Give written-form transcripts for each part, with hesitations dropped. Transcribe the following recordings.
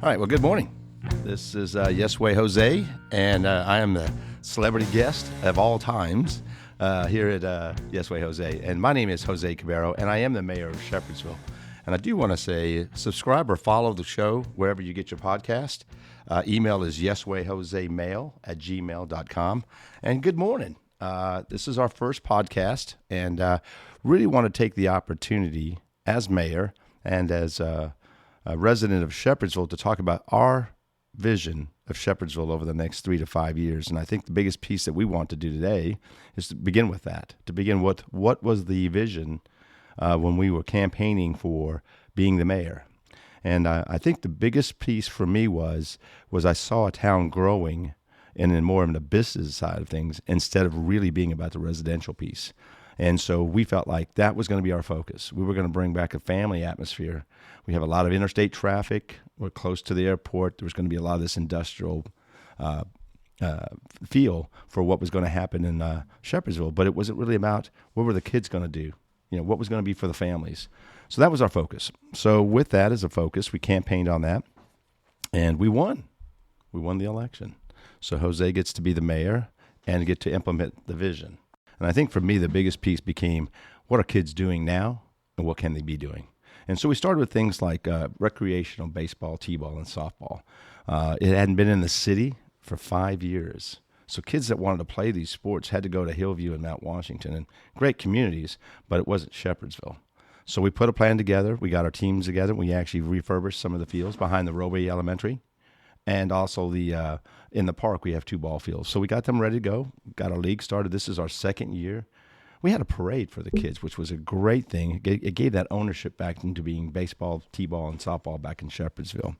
All right, well, good morning. This is Yes Way Jose, and I am the celebrity guest of all times here at Yes Way Jose. And my name is Jose Cubero, and I am the mayor of Shepherdsville. And I do want to say subscribe or follow the show wherever you get your podcast. Email is yeswayjosemail@gmail.com. And good morning. This is our first podcast, and really want to take the opportunity as mayor and as a resident of Shepherdsville to talk about our vision of Shepherdsville over the next 3 to 5 years. And I think the biggest piece that we want to do today is to begin with that, to begin with what was the vision when we were campaigning for being the mayor. And I think the biggest piece for me was I saw a town growing and in more of the business side of things instead of really being about the residential piece. And so we felt like that was going to be our focus. We were going to bring back a family atmosphere. We have a lot of interstate traffic. We're close to the airport. There was going to be a lot of this industrial feel for what was going to happen in Shepherdsville. But it wasn't really about what were the kids going to do, what was going to be for the families. So that was our focus. So with that as a focus, we campaigned on that, and we won. We won the election. So Jose gets to be the mayor and get to implement the vision. And I think for me, the biggest piece became, what are kids doing now and what can they be doing? And so we started with things like recreational baseball, t-ball, and softball. It hadn't been in the city for 5 years. So kids that wanted to play these sports had to go to Hillview and Mount Washington, and great communities, but it wasn't Shepherdsville. So we put a plan together. We got our teams together. We actually refurbished some of the fields behind the Robey Elementary. And also in the park, we have 2 ball fields. So we got them ready to go, got our league started. This is our second year. We had a parade for the kids, which was a great thing. It gave that ownership back into being baseball, t-ball, and softball back in Shepherdsville.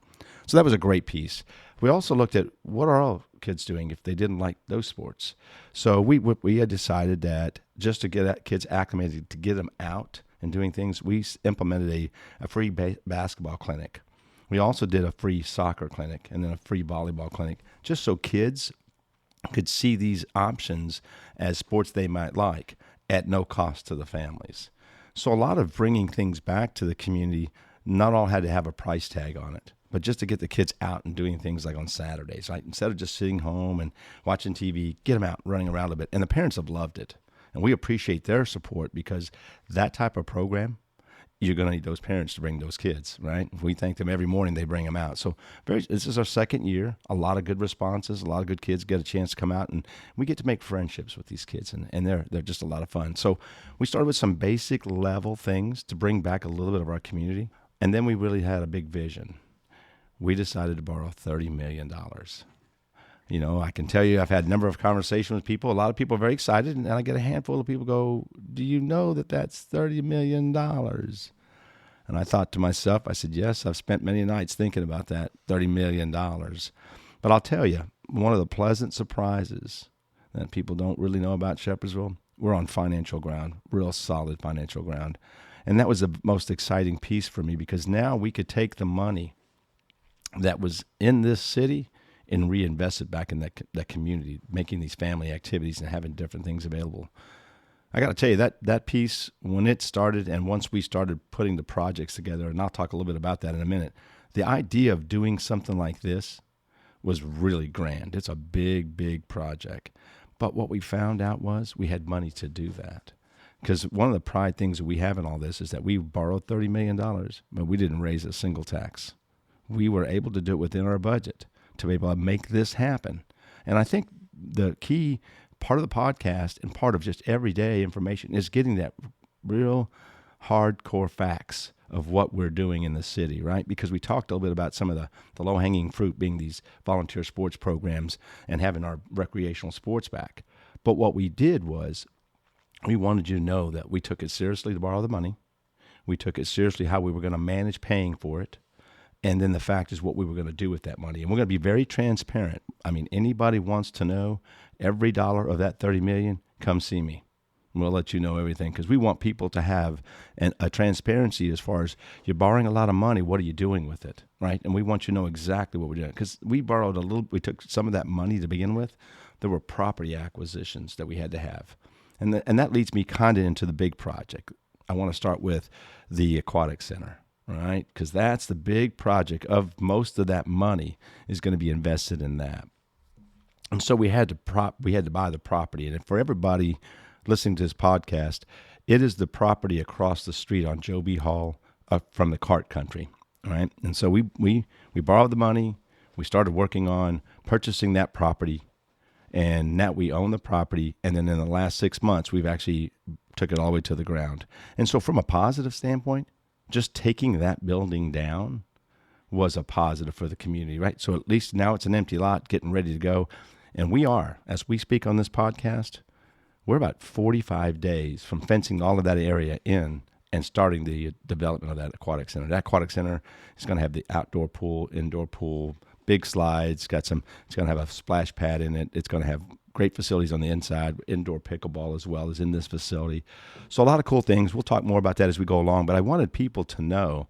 So that was a great piece. We also looked at what are all kids doing if they didn't like those sports. So we had decided that just to get kids acclimated, to get them out and doing things, we implemented a free basketball clinic. We also did a free soccer clinic and then a free volleyball clinic, just so kids could see these options as sports they might like at no cost to the families. So a lot of bringing things back to the community, not all had to have a price tag on it, but just to get the kids out and doing things like on Saturdays, right? Instead of just sitting home and watching TV, get them out running around a bit. And the parents have loved it. And we appreciate their support because that type of program, you're going to need those parents to bring those kids, right? We thank them every morning they bring them out. So this is our second year, a lot of good responses, a lot of good kids get a chance to come out, and we get to make friendships with these kids, and they're just a lot of fun. So we started with some basic level things to bring back a little bit of our community, and then we really had a big vision. We decided to borrow $30 million. I can tell you I've had a number of conversations with people. A lot of people are very excited, and I get a handful of people go, do you know that that's $30 million? And I thought to myself, I said, yes, I've spent many nights thinking about that $30 million. But I'll tell you, one of the pleasant surprises that people don't really know about Shepherdsville, we're on financial ground, real solid financial ground. And that was the most exciting piece for me because now we could take the money that was in this city and reinvest it back in that community, making these family activities and having different things available. I got to tell you, that piece, when it started and once we started putting the projects together, and I'll talk a little bit about that in a minute, the idea of doing something like this was really grand. It's a big, big project. But what we found out was we had money to do that. Because one of the pride things that we have in all this is that we borrowed $30 million, but we didn't raise a single tax. We were able to do it within our budget to be able to make this happen. And I think the key part of the podcast and part of just everyday information is getting that real hardcore facts of what we're doing in the city, right? Because we talked a little bit about some of the low-hanging fruit being these volunteer sports programs and having our recreational sports back. But what we did was we wanted you to know that we took it seriously to borrow the money. We took it seriously how we were going to manage paying for it. And then the fact is what we were going to do with that money. And we're going to be very transparent. I mean, anybody wants to know every dollar of that $30 million, come see me. And we'll let you know everything because we want people to have a transparency as far as you're borrowing a lot of money. What are you doing with it, right? And we want you to know exactly what we're doing because we took some of that money to begin with. There were property acquisitions that we had to have. And that leads me kind of into the big project. I want to start with the aquatic center. right? Because that's the big project of most of that money is going to be invested in that. And so we had to buy the property. And for everybody listening to this podcast, it is the property across the street on Joe B. Hall from the cart country, right? And so we borrowed the money. We started working on purchasing that property, and now we own the property. And then in the last 6 months, we've actually took it all the way to the ground. And so from a positive standpoint, just taking that building down was a positive for the community, right? So at least now it's an empty lot, getting ready to go. And we are, as we speak on this podcast, we're about 45 days from fencing all of that area in and starting the development of that aquatic center. That aquatic center is going to have the outdoor pool, indoor pool, big slides, it's going to have a splash pad in it. It's going to have great facilities on the inside, indoor pickleball as well as in this facility. So a lot of cool things. We'll talk more about that as we go along, but I wanted people to know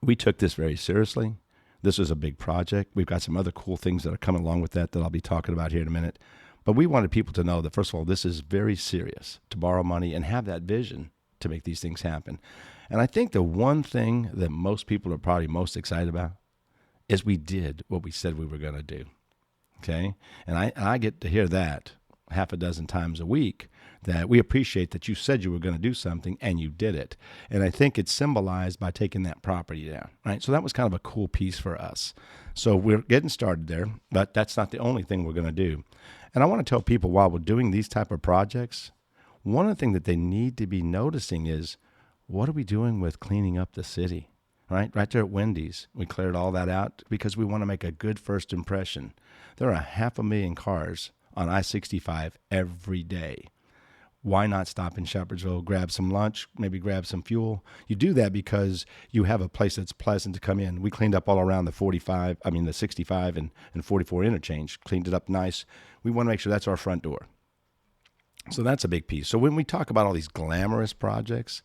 we took this very seriously. This is a big project. We've got some other cool things that are coming along with that I'll be talking about here in a minute. But we wanted people to know that, first of all, this is very serious, to borrow money and have that vision to make these things happen. And I think the one thing that most people are probably most excited about is we did what we said we were going to do. Okay? And I get to hear that half a dozen times a week, that we appreciate that you said you were going to do something and you did it. And I think it's symbolized by taking that property down, right? So that was kind of a cool piece for us. So we're getting started there, but that's not the only thing we're going to do. And I want to tell people, while we're doing these type of projects, one of the things that they need to be noticing is, what are we doing with cleaning up the city, right? Right there at Wendy's, we cleared all that out because we want to make a good first impression. There are 500,000 cars on I-65 every day. Why not stop in Shepherdsville, grab some lunch, maybe grab some fuel? You do that because you have a place that's pleasant to come in. We cleaned up all around the 65 and 44 interchange, cleaned it up nice. We want to make sure that's our front door. So that's a big piece. So when we talk about all these glamorous projects,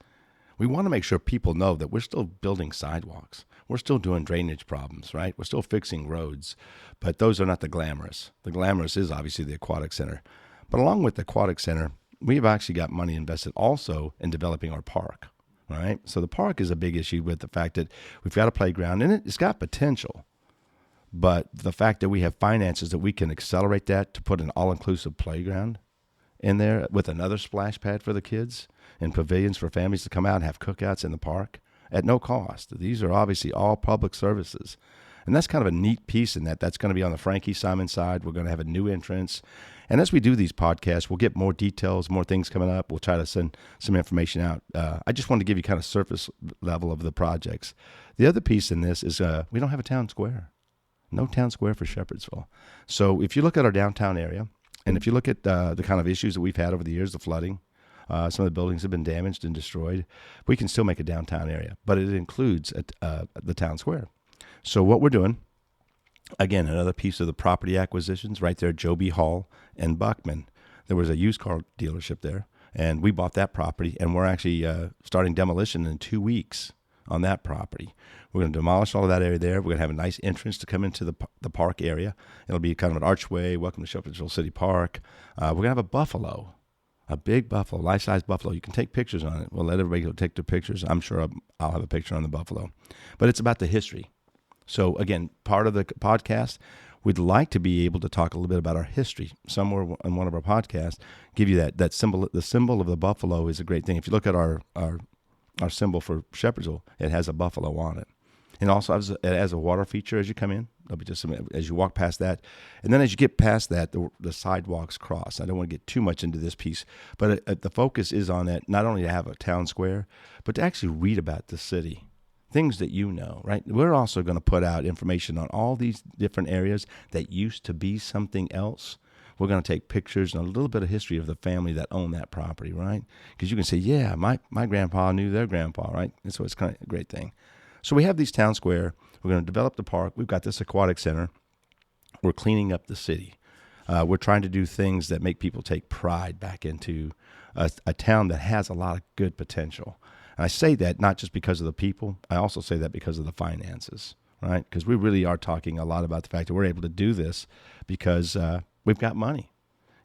we want to make sure people know that we're still building sidewalks. We're still doing drainage problems, right? We're still fixing roads, but those are not the glamorous. The glamorous is obviously the aquatic center. But along with the aquatic center, we've actually got money invested also in developing our park, right? So the park is a big issue with the fact that we've got a playground, and it's got potential. But the fact that we have finances that we can accelerate that to put an all-inclusive playground in there with another splash pad for the kids and pavilions for families to come out and have cookouts in the park at no cost. These are obviously all public services. And that's kind of a neat piece in that. That's going to be on the Frankie Simon side. We're going to have a new entrance. And as we do these podcasts, we'll get more details, more things coming up. We'll try to send some information out. I just wanted to give you kind of surface level of the projects. The other piece in this is we don't have a town square. No town square for Shepherdsville. So if you look at our downtown area, and if you look at the kind of issues that we've had over the years, the flooding, some of the buildings have been damaged and destroyed, we can still make a downtown area. But it includes the town square. So what we're doing, again, another piece of the property acquisitions right there, Joe B. Hall and Buckman. There was a used car dealership there, and we bought that property, and we're actually starting demolition in 2 weeks on that property. We're going to demolish all of that area there. We're going to have a nice entrance to come into the park area. It'll be kind of an archway. Welcome to Shepherdsville City Park. We're going to have a buffalo, a big buffalo, life-size buffalo. You can take pictures on it. We'll let everybody go take their pictures. I'm sure I'll have a picture on the buffalo. But it's about the history. So, again, part of the podcast, we'd like to be able to talk a little bit about our history somewhere on one of our podcasts, give you that symbol. The symbol of the buffalo is a great thing. If you look at our symbol for Shepherdsville, it has a buffalo on it. And also it has a water feature as you come in. There'll be just some, as you walk past that. And then as you get past that, the sidewalks cross. I don't want to get too much into this piece, but the focus is on that, not only to have a town square, but to actually read about the city. Things that you know, right? We're also going to put out information on all these different areas that used to be something else. We're going to take pictures and a little bit of history of the family that owned that property, right? Because you can say, yeah, my grandpa knew their grandpa, right? And so it's kind of a great thing. So we have these town square. We're going to develop the park. We've got this aquatic center. We're cleaning up the city. We're trying to do things that make people take pride back into a town that has a lot of good potential. And I say that not just because of the people. I also say that because of the finances, right? Because we really are talking a lot about the fact that we're able to do this because we've got money.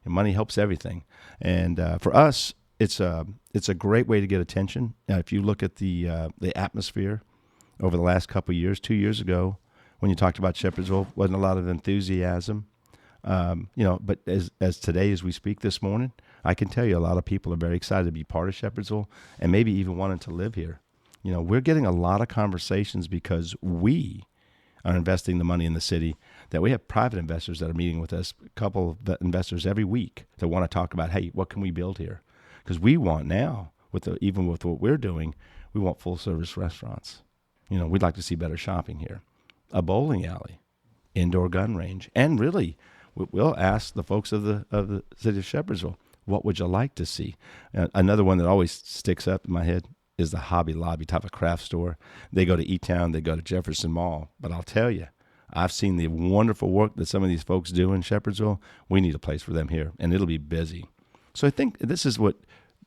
And money helps everything. And for us, it's a great way to get attention. If you look at the atmosphere over the last couple of years, 2 years ago, when you talked about Shepherdsville, wasn't a lot of enthusiasm. But as today, as we speak this morning, I can tell you a lot of people are very excited to be part of Shepherdsville and maybe even wanting to live here. We're getting a lot of conversations because we are investing the money in the city, that we have private investors that are meeting with us, a couple of investors every week that want to talk about, hey, what can we build here? Because we want now, even with what we're doing, we want full service restaurants. We'd like to see better shopping here, a bowling alley, indoor gun range, and really, we'll ask the folks of the city of Shepherdsville, what would you like to see? Another one that always sticks up in my head is the Hobby Lobby type of craft store. They go to E-Town, they go to Jefferson Mall. But I'll tell you, I've seen the wonderful work that some of these folks do in Shepherdsville. We need a place for them here, and it'll be busy. So I think this is what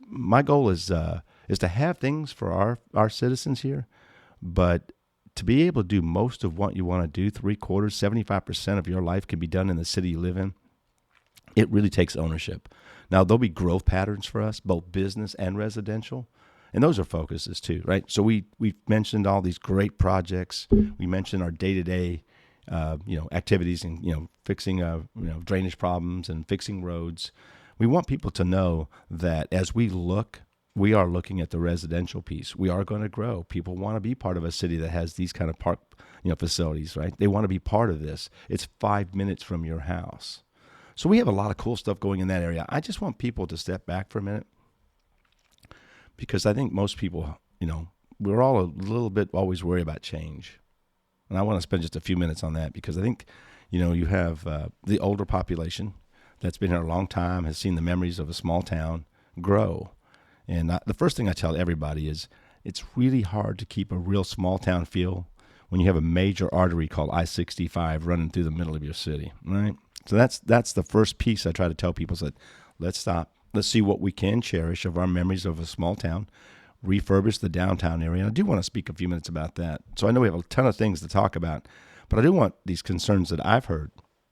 my goal is to have things for our citizens here, but to be able to do most of what you want to do, 3/4, 75% of your life can be done in the city you live in. It really takes ownership. Now, there'll be growth patterns for us, both business and residential, and those are focuses too, right? So we've mentioned all these great projects. We mentioned our day-to-day, activities and, fixing, drainage problems and fixing roads. We want people to know that as we are looking at the residential piece. We are going to grow. People want to be part of a city that has these kind of park, facilities, right? They want to be part of this. It's 5 minutes from your house. So we have a lot of cool stuff going in that area. I just want people to step back for a minute because I think most people, we're all a little bit always worried about change. And I want to spend just a few minutes on that because I think, you have the older population that's been here a long time, has seen the memories of a small town grow. And the first thing I tell everybody is it's really hard to keep a real small town feel when you have a major artery called I-65 running through the middle of your city, right? So that's the first piece I try to tell people is that let's stop. Let's see what we can cherish of our memories of a small town, refurbish the downtown area. And I do want to speak a few minutes about that. So I know we have a ton of things to talk about, but I do want these concerns that I've heard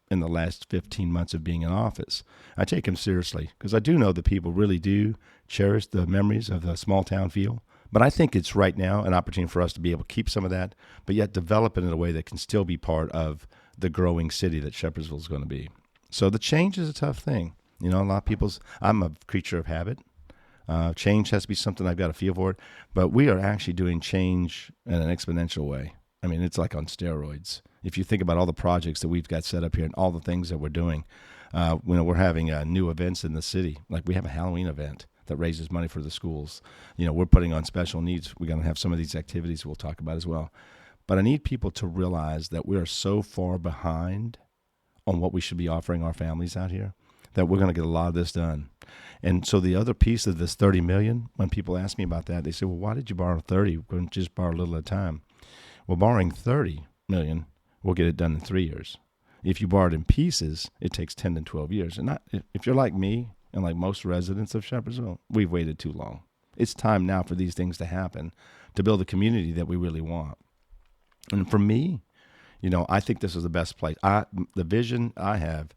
in the last 15 months of being in office. I take them seriously because I do know that people really do cherish the memories of the small town feel. But I think it's right now an opportunity for us to be able to keep some of that, but yet develop it in a way that can still be part of the growing city that Shepherdsville is going to be. So the change is a tough thing. A lot of I'm a creature of habit. Change has to be something I've got to feel for it, but we are actually doing change in an exponential way. I mean, it's like on steroids. If you think about all the projects that we've got set up here and all the things that we're doing, we're having new events in the city. Like we have a Halloween event that raises money for the schools. We're putting on special needs. We're going to have some of these activities we'll talk about as well. But I need people to realize that we are so far behind on what we should be offering our families out here that we're going to get a lot of this done. And so the other piece of this $30 million, when people ask me about that, they say, well, why did you borrow 30? We couldn't just borrow a little at a time. Well, borrowing $30 million, we'll get it done in 3 years. If you borrow it in pieces, it takes 10 to 12 years. And if you're like me and like most residents of Shepherdsville, we've waited too long. It's time now for these things to happen to build a community that we really want. And for me, I think this is the best place. The vision I have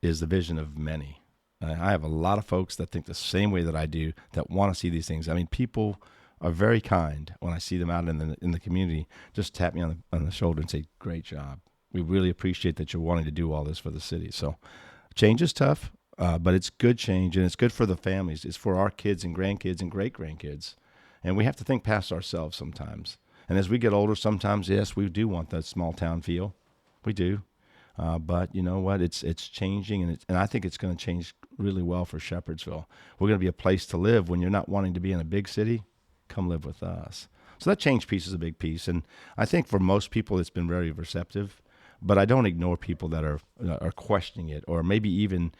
is the vision of many. I have a lot of folks that think the same way that I do, that want to see these things. I mean, people are very kind when I see them out in the community. Just tap me on the shoulder and say, great job. We really appreciate that you're wanting to do all this for the city. So change is tough, but it's good change, and it's good for the families. It's for our kids and grandkids and great-grandkids. And we have to think past ourselves sometimes. And as we get older, sometimes, yes, we do want that small town feel. We do. But you know what? It's changing, and I think it's going to change really well for Shepherdsville. We're going to be a place to live. When you're not wanting to be in a big city, come live with us. So that change piece is a big piece, and I think for most people it's been very receptive. But I don't ignore people that are questioning it, or maybe even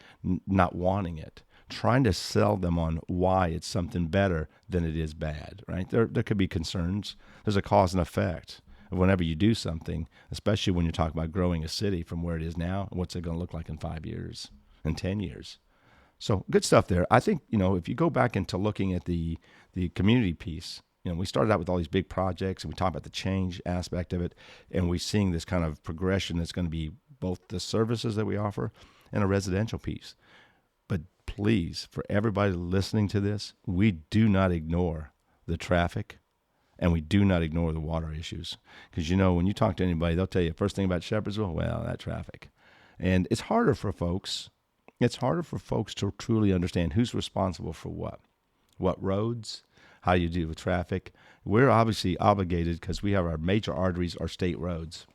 not wanting it. Trying to sell them on why it's something better than it is bad. Right? There could be concerns. There's a cause and effect. Whenever you do something, especially when you're talking about growing a city from where it is now, what's it going to look like in 5 years, in 10 years? So good stuff there. I think, if you go back into looking at the community piece, we started out with all these big projects, and we talked about the change aspect of it, and we're seeing this kind of progression that's going to be both the services that we offer and a residential piece. But please, for everybody listening to this, we do not ignore the traffic and we do not ignore the water issues. Because, when you talk to anybody, they'll tell you first thing about Shepherdsville, well, that traffic. And it's harder for folks. It's harder for folks to truly understand who's responsible for what roads, how you deal with traffic. We're obviously obligated because we have our major arteries, our state roads.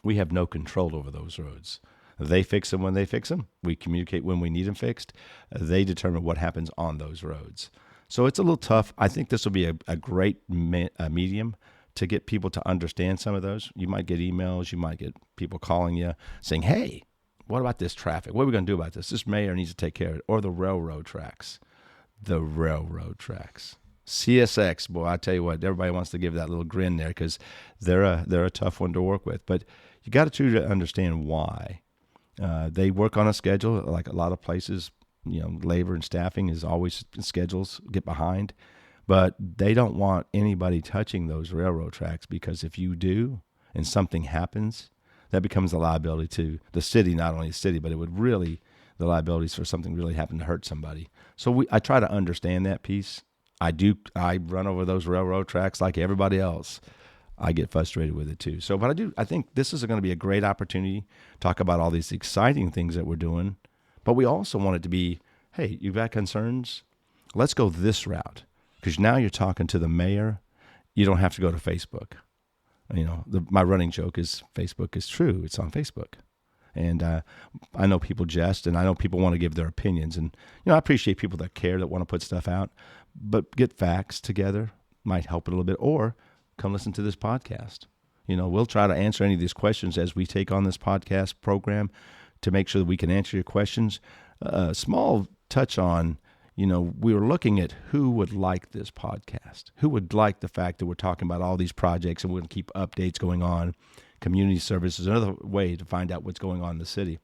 We have no control over those roads. They fix them when they fix them. We communicate when we need them fixed. They determine what happens on those roads. So it's a little tough. I think this will be a great medium to get people to understand some of those. You might get emails. You might get people calling you saying, hey, what about this traffic? What are we going to do about this? This mayor needs to take care of it. Or the railroad tracks. The railroad tracks. CSX, boy, I tell you what, everybody wants to give that little grin there because they're a tough one to work with. But you got to truly understand why. They work on a schedule like a lot of places. Labor and staffing is always schedules get behind, but they don't want anybody touching those railroad tracks because if you do and something happens, that becomes a liability to the city, not only the city, but it would really, the liabilities for something really happen to hurt somebody. So I try to understand that piece. I run over those railroad tracks like everybody else. I get frustrated with it too. So, but I think this is going to be a great opportunity to talk about all these exciting things that we're doing. But we also want it to be, hey, you've got concerns? Let's go this route. Because now you're talking to the mayor. You don't have to go to Facebook. My running joke is Facebook is true. It's on Facebook. And I know people jest, and I know people want to give their opinions. And, I appreciate people that care, that want to put stuff out. But get facts together might help it a little bit. Or come listen to this podcast. We'll try to answer any of these questions as we take on this podcast program to make sure that we can answer your questions. Small touch on, we were looking at who would like this podcast, who would like the fact that we're talking about all these projects and we're going to keep updates going on. Community service is another way to find out what's going on in the city.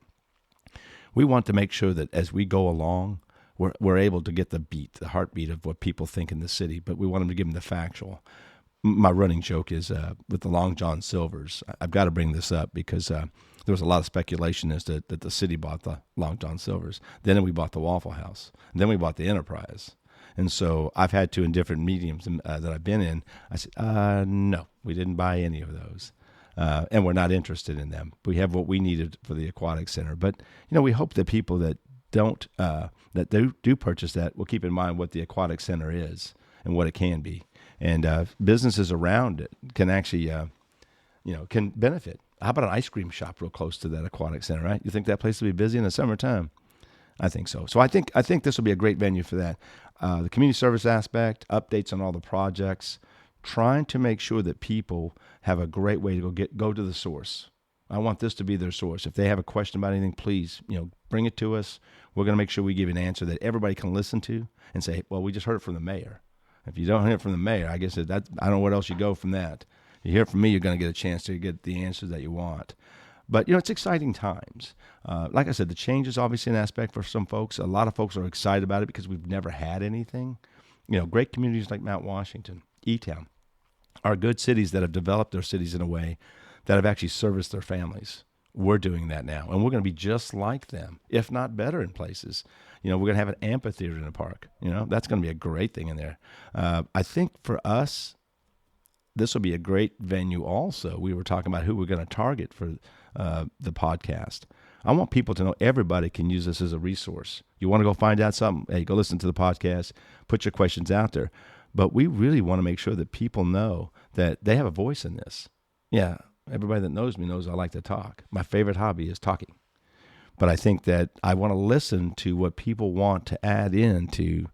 We want to make sure that as we go along, we're able to get the heartbeat of what people think in the city, but we want them to give them the factual. My running joke is with the Long John Silvers. I've got to bring this up because there was a lot of speculation as to that the city bought the Long John Silvers. Then we bought the Waffle House. And then we bought the Enterprise. And so I've had to, in different mediums that I've been in, I said, no, we didn't buy any of those. And we're not interested in them. We have what we needed for the aquatic center. But, we hope that people that do purchase that will keep in mind what the aquatic center is and what it can be. And businesses around it can actually, can benefit. How about an ice cream shop real close to that aquatic center, right? You think that place will be busy in the summertime? I think so. So I think this will be a great venue for that. The community service aspect, updates on all the projects, trying to make sure that people have a great way to go to the source. I want this to be their source. If they have a question about anything, please, bring it to us. We're going to make sure we give you an answer that everybody can listen to and say, well, we just heard it from the mayor. If you don't hear it from the mayor, I guess I don't know what else you go from that. You hear it from me, you're going to get a chance to get the answers that you want. But, it's exciting times. Like I said, the change is obviously an aspect for some folks. A lot of folks are excited about it because we've never had anything. Great communities like Mount Washington, E-Town, are good cities that have developed their cities in a way that have actually serviced their families. We're doing that now, and we're going to be just like them, if not better in places. We're going to have an amphitheater in the park. That's going to be a great thing in there. I think for us, this will be a great venue also. We were talking about who we're going to target for the podcast. I want people to know everybody can use this as a resource. You want to go find out something? Hey, go listen to the podcast, put your questions out there. But we really want to make sure that people know that they have a voice in this. Yeah, everybody that knows me knows I like to talk. My favorite hobby is talking. But I think that I want to listen to what people want to add into,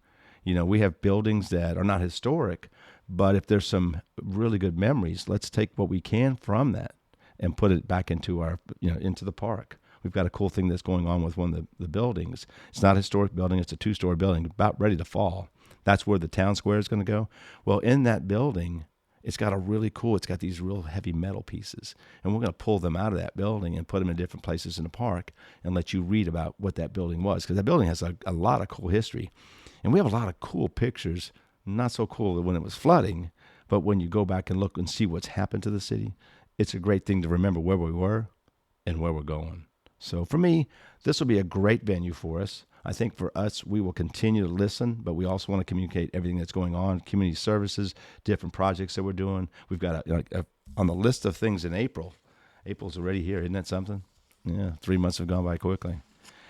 we have buildings that are not historic, but if there's some really good memories, let's take what we can from that and put it back into our, into the park. We've got a cool thing that's going on with one of the buildings. It's not a historic building. It's a 2-story building about ready to fall. That's where the town square is going to go. Well, in that building, it's got these real heavy metal pieces. And we're going to pull them out of that building and put them in different places in the park and let you read about what that building was. Because that building has a lot of cool history. And we have a lot of cool pictures, not so cool when it was flooding, but when you go back and look and see what's happened to the city, it's a great thing to remember where we were and where we're going. So for me, this will be a great venue for us. I think for us, we will continue to listen, but we also want to communicate everything that's going on, community services, different projects that we're doing. We've got on the list of things in April. April's already here. Isn't that something? Yeah, 3 months have gone by quickly.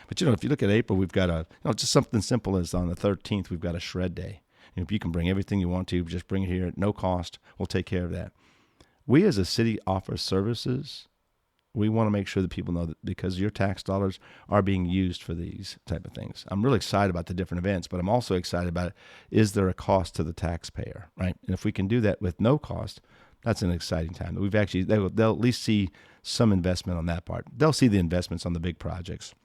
But, if you look at April, we've got just something simple as on the 13th, we've got a shred day. If you can bring everything you want to, just bring it here at no cost. We'll take care of that. We as a city offer services. We want to make sure that people know that because your tax dollars are being used for these type of things. I'm really excited about the different events, but I'm also excited about is there a cost to the taxpayer, right? And if we can do that with no cost, that's an exciting time. They'll at least see some investment on that part. They'll see the investments on the big projects.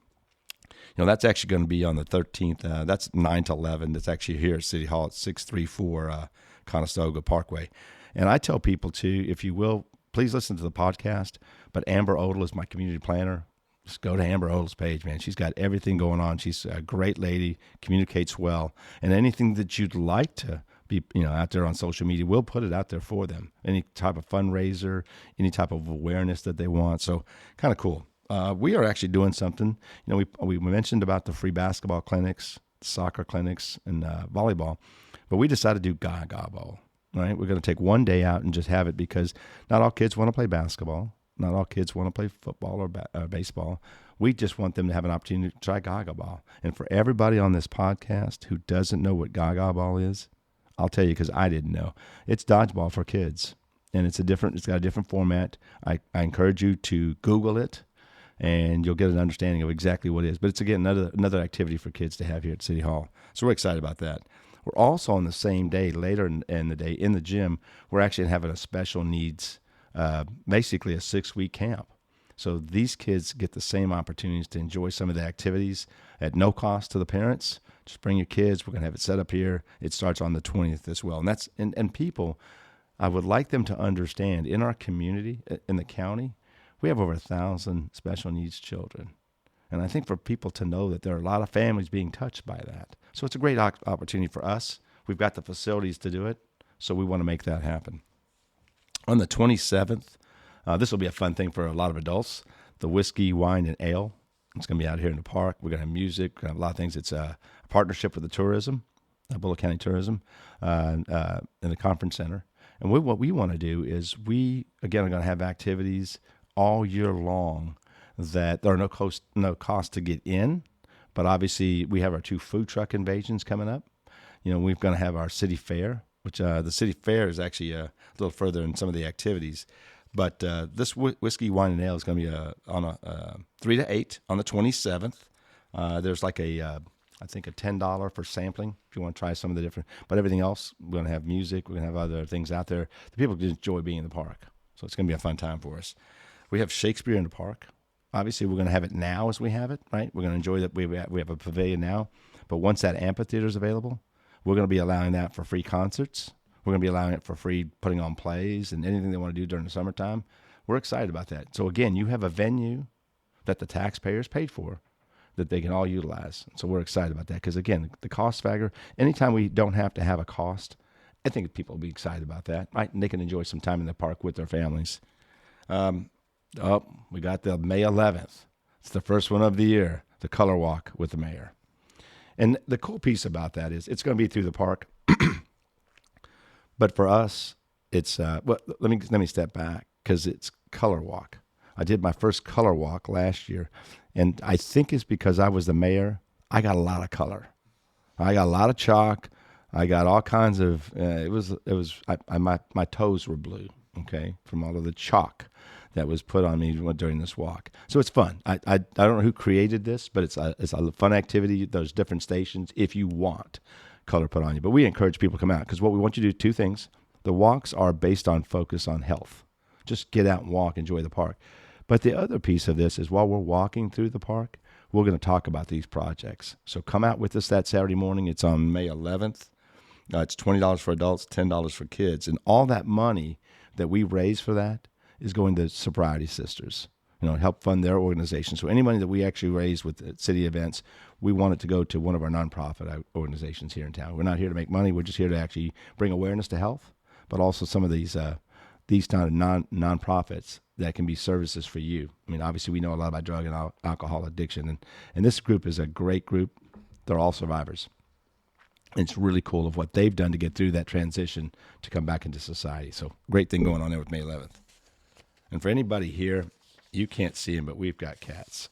That's actually going to be on the 13th. That's 9 to 11. That's actually here at City Hall at 634 Conestoga Parkway. And I tell people too, if you will, please listen to the podcast. But Amber Odell is my community planner. Just go to Amber Odell's page, man. She's got everything going on. She's a great lady, communicates well. And anything that you'd like to be, out there on social media, we'll put it out there for them. Any type of fundraiser, any type of awareness that they want. So kind of cool. We are actually doing something. We mentioned about the free basketball clinics, soccer clinics, and volleyball. But we decided to do Gaga Ball. Right? We're going to take one day out and just have it because not all kids want to play basketball. Not all kids want to play football or baseball. We just want them to have an opportunity to try Gaga Ball. And for everybody on this podcast who doesn't know what Gaga Ball is, I'll tell you because I didn't know. It's dodgeball for kids, and it's got a different format. I encourage you to Google it, and you'll get an understanding of exactly what it is. But it's, again, another activity for kids to have here at City Hall. So we're excited about that. We're also on the same day, later in the day, in the gym, we're actually having a special needs, basically a 6-week camp. So these kids get the same opportunities to enjoy some of the activities at no cost to the parents. Just bring your kids. We're going to have it set up here. It starts on the 20th as well. And people, I would like them to understand, in our community, in the county, we have over 1,000 special needs children. And I think for people to know that there are a lot of families being touched by that. So it's a great opportunity for us. We've got the facilities to do it, so we want to make that happen. On the 27th, this will be a fun thing for a lot of adults, the Whiskey, Wine, and Ale. It's going to be out here in the park. We're going to have music, we're going to have a lot of things. It's a partnership with the tourism, Bullitt County Tourism, in the conference center. And what we want to do is we, again, are going to have activities all year long that there are no cost to get in, but obviously we have our 2 food truck invasions coming up. We're going to have our city fair, which the city fair is actually a little further in some of the activities. But this Whiskey, Wine, and Ale is going to be on a 3 to 8 on the 27th. There's like I think a $10 for sampling if you want to try some of the different. But everything else, we're going to have music. We're going to have other things out there. The people can enjoy being in the park. So it's going to be a fun time for us. We have Shakespeare in the park. Obviously, we're going to have it now as we have it, right? We're going to enjoy that. We have a pavilion now. But once that amphitheater is available, we're going to be allowing that for free concerts. We're going to be allowing it for free putting on plays and anything they want to do during the summertime. We're excited about that. So, again, you have a venue that the taxpayers paid for that they can all utilize. So we're excited about that because, again, the cost factor, anytime we don't have to have a cost, I think people will be excited about that, right? And they can enjoy some time in the park with their families. We got the May 11th. It's the first one of the year, the Color Walk with the mayor. And the cool piece about that is it's going to be through the park. But for us, it's let me step back because it's Color Walk. I did my first Color Walk last year, and I think it's because I was the mayor. I got a lot of color. I got a lot of chalk. I got all kinds of. My toes were blue. Okay, from all of the chalk that was put on me during this walk. So it's fun. I don't know who created this, but it's a fun activity. There's different stations if you want color put on you. But we encourage people to come out because what we want you to do, 2 things. The walks are based on focus on health. Just get out and walk, enjoy the park. But the other piece of this is while we're walking through the park, we're going to talk about these projects. So come out with us that Saturday morning. It's on May 11th. It's $20 for adults, $10 for kids. And all that money that we raise for that is going to Sobriety Sisters, help fund their organization. So any money that we actually raise with city events, we want it to go to one of our nonprofit organizations here in town. We're not here to make money. We're just here to actually bring awareness to health, but also some of these kind of nonprofits that can be services for you. I mean, obviously we know a lot about drug and alcohol addiction, and this group is a great group. They're all survivors. And it's really cool of what they've done to get through that transition to come back into society. So great thing going on there with May 11th. And for anybody here, you can't see them, but we've got cats.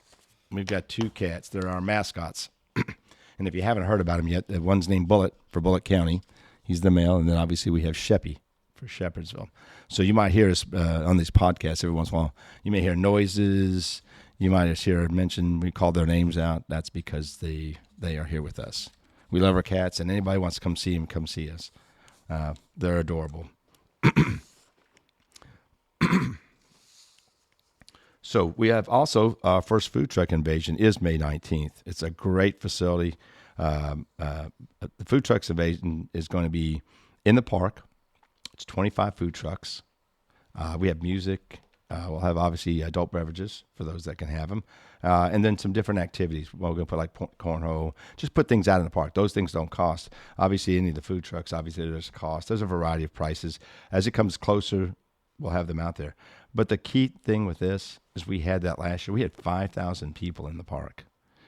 We've got 2 cats. They're our mascots. And if you haven't heard about them yet, one's named Bullet for Bullitt County. He's the male. And then obviously we have Sheppy for Shepherdsville. So you might hear us on these podcasts every once in a while. You may hear noises. You might just hear mention, we call their names out. That's because they are here with us. We love our cats, and anybody wants to come see them, come see us. They're adorable. So we have also our first food truck invasion is May 19th. It's a great facility. The food trucks invasion is going to be in the park. It's 25 food trucks. We have music. We'll have obviously adult beverages for those that can have them. And then some different activities. We're going to put like cornhole, just put things out in the park. Those things don't cost. Obviously, any of the food trucks, obviously there's a cost. There's a variety of prices. As it comes closer, we'll have them out there. But the key thing with this is we had that last year. We had 5,000 people in the park.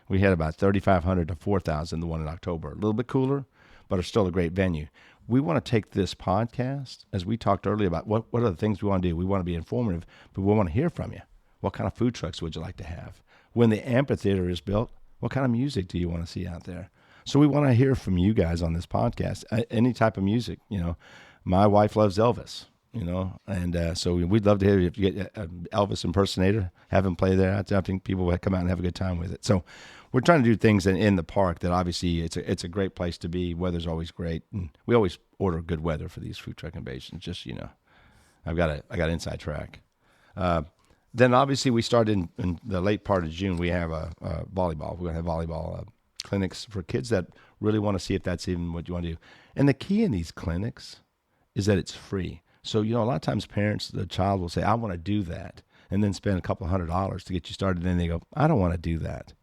We had about 3,500 to 4,000 the one in October. A little bit cooler, but it's still a great venue. We want to take this podcast, as we talked earlier about what are the things we want to do. We want to be informative, but we want to hear from you. What kind of food trucks would you like to have? When the amphitheater is built, what kind of music do you want to see out there? So we want to hear from you guys on this podcast. Any type of music, My wife loves Elvis, and so we'd love to hear if you get an Elvis impersonator, have him play there. I think people would come out and have a good time with it. So we're trying to do things in the park that obviously it's a great place to be. Weather's always great, and we always order good weather for these food truck invasions. Just I got an inside track. Then obviously we started in the late part of June. We have a volleyball. We're gonna have volleyball clinics for kids that really want to see if that's even what you want to do. And the key in these clinics is that it's free. So a lot of times parents, the child will say, "I want to do that," and then spend a couple $100 to get you started. And then they go, "I don't want to do that."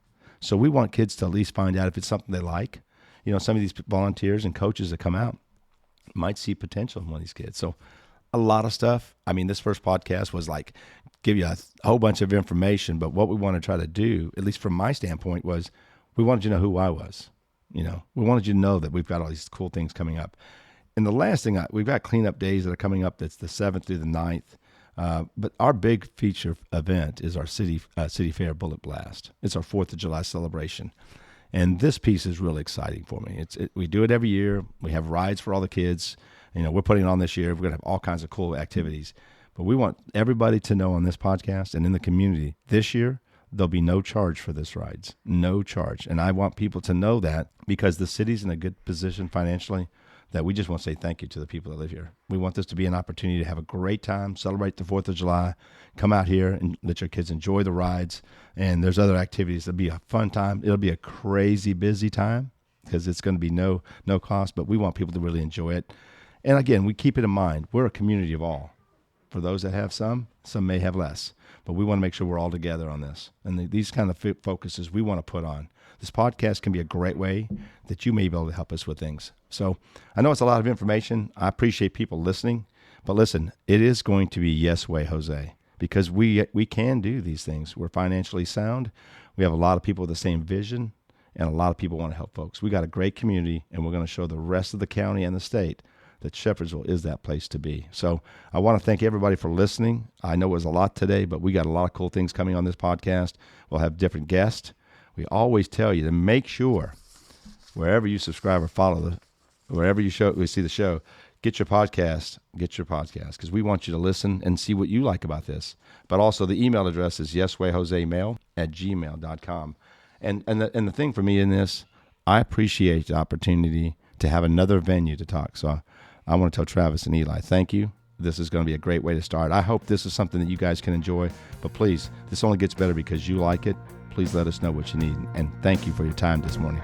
So we want kids to at least find out if it's something they like. Some of these volunteers and coaches that come out might see potential in one of these kids. So a lot of stuff. I mean, this first podcast was like give you a whole bunch of information, but what we want to try to do, at least from my standpoint, was we wanted you to know who I was. We wanted you to know that we've got all these cool things coming up. And the last thing, we've got cleanup days that are coming up. That's the 7th through the 9th. But our big feature event is our city fair Bullet Blast. It's our 4th of July celebration. And this piece is really exciting for me. We do it every year. We have rides for all the kids. We're putting it on this year. We're going to have all kinds of cool activities. But we want everybody to know on this podcast and in the community this year, there'll be no charge for this rides. No charge. And I want people to know that because the city's in a good position financially that we just want to say thank you to the people that live here. We want this to be an opportunity to have a great time, celebrate the 4th of July, come out here and let your kids enjoy the rides. And there's other activities. It'll be a fun time. It'll be a crazy busy time because it's going to be no cost, but we want people to really enjoy it. And again, we keep it in mind. We're a community of all. For those that have some may have less. But we want to make sure we're all together on this. And these kind of focuses we want to put on. This podcast can be a great way that you may be able to help us with things. So I know it's a lot of information. I appreciate people listening. But listen, it is going to be Yes Way, Jose, because we can do these things. We're financially sound. We have a lot of people with the same vision, and a lot of people want to help folks. We got a great community, and we're going to show the rest of the county and the state that Shepherdsville is that place to be. So I want to thank everybody for listening. I know it was a lot today, but we got a lot of cool things coming on this podcast. We'll have different guests. We always tell you to make sure wherever you subscribe or follow, wherever we see the show, get your podcast, because we want you to listen and see what you like about this. But also the email address is yeswayjosemail@gmail.com. And the thing for me in this, I appreciate the opportunity to have another venue to talk. So I want to tell Travis and Eli, thank you. This is going to be a great way to start. I hope this is something that you guys can enjoy. But please, this only gets better because you like it. Please let us know what you need. And thank you for your time this morning.